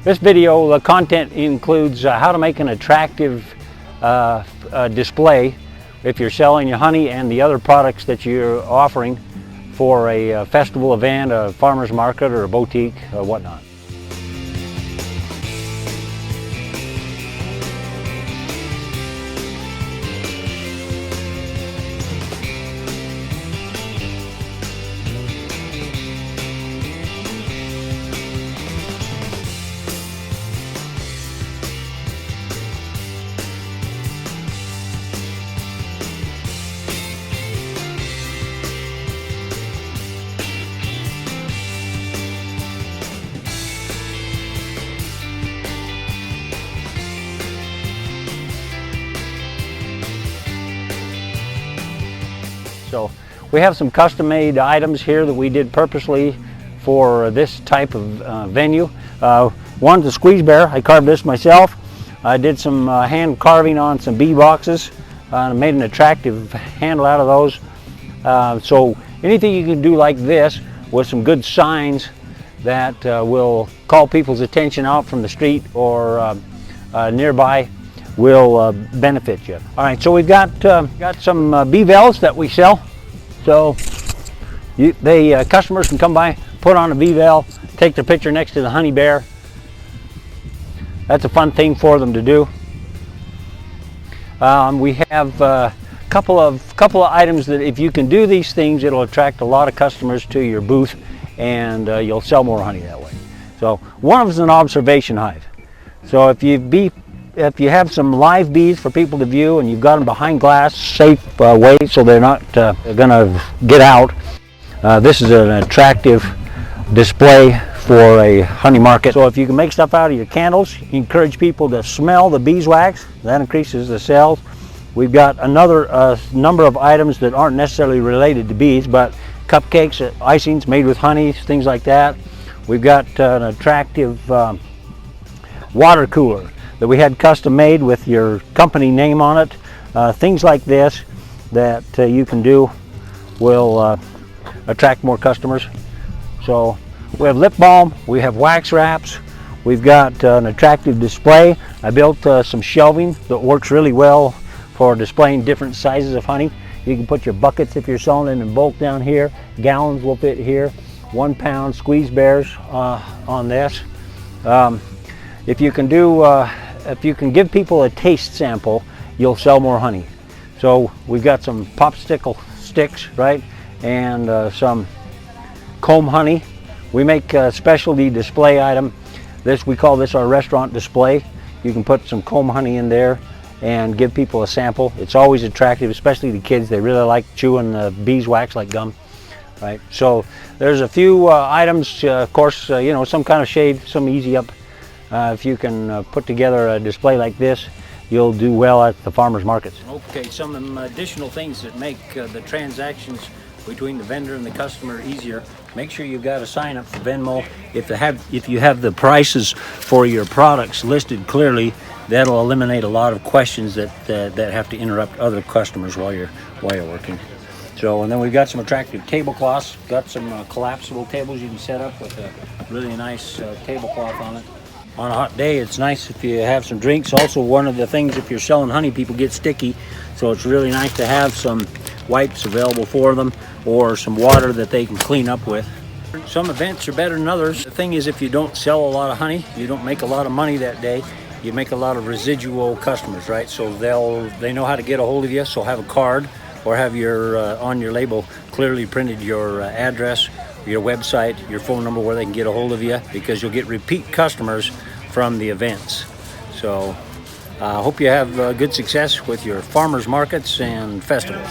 This video, the content includes how to make an attractive display if you're selling your honey and the other products that you're offering for a festival event, a farmer's market, or a boutique, or whatnot. So we have some custom-made items here that we did purposely for this type of venue. One's a squeeze bear. I carved this myself. I did some hand carving on some bee boxes and made an attractive handle out of those. So anything you can do like this with some good signs that will call people's attention out from the street or nearby will benefit you. All right, so we've got some bee veils that we sell. So customers can come by, put on a bee veil, take their picture next to the honey bear. That's a fun thing for them to do. We have a couple of items that if you can do these things, it'll attract a lot of customers to your booth, and you'll sell more honey that way. So one of them is an observation hive. So if you have some live bees for people to view and you've got them behind glass, safe way so they're not going to get out, this is an attractive display for a honey market. So if you can make stuff out of your candles, you encourage people to smell the beeswax. That increases the sales. We've got another number of items that aren't necessarily related to bees, but cupcakes, icings made with honey, things like that. We've got an attractive water cooler that we had custom made with your company name on it. Things like this that you can do will attract more customers. So we have lip balm, we have wax wraps, we've got an attractive display. I built some shelving that works really well for displaying different sizes of honey. You can put your buckets if you're selling it in bulk down here. Gallons will fit here. 1 pound squeeze bears on this. If you can give people a taste sample, you'll sell more honey. So we've got some popsicle sticks, right, and some comb honey. We make a specialty display item. We call this our restaurant display. You can put some comb honey in there and give people a sample. It's always attractive, especially the kids. They really like chewing the beeswax like gum, right? So there's a few items, of course, some kind of shade, some easy up. If you can put together a display like this, you'll do well at the farmers markets. Okay, some additional things that make the transactions between the vendor and the customer easier. Make sure you've got a sign up for Venmo. If you have the prices for your products listed clearly, that'll eliminate a lot of questions that have to interrupt other customers while you're working. So, and then we've got some attractive tablecloths. Got some collapsible tables you can set up with a really nice tablecloth on it. On a hot day, it's nice if you have some drinks. Also, one of the things, if you're selling honey, people get sticky, so it's really nice to have some wipes available for them or some water that they can clean up with. Some events are better than others. The thing is, if you don't sell a lot of honey, you don't make a lot of money that day, you make a lot of residual customers, right? So they know how to get a hold of you, so have a card or have your on your label clearly printed your address, your website, your phone number where they can get a hold of you, because you'll get repeat customers from the events. So I hope you have good success with your farmers markets and festivals.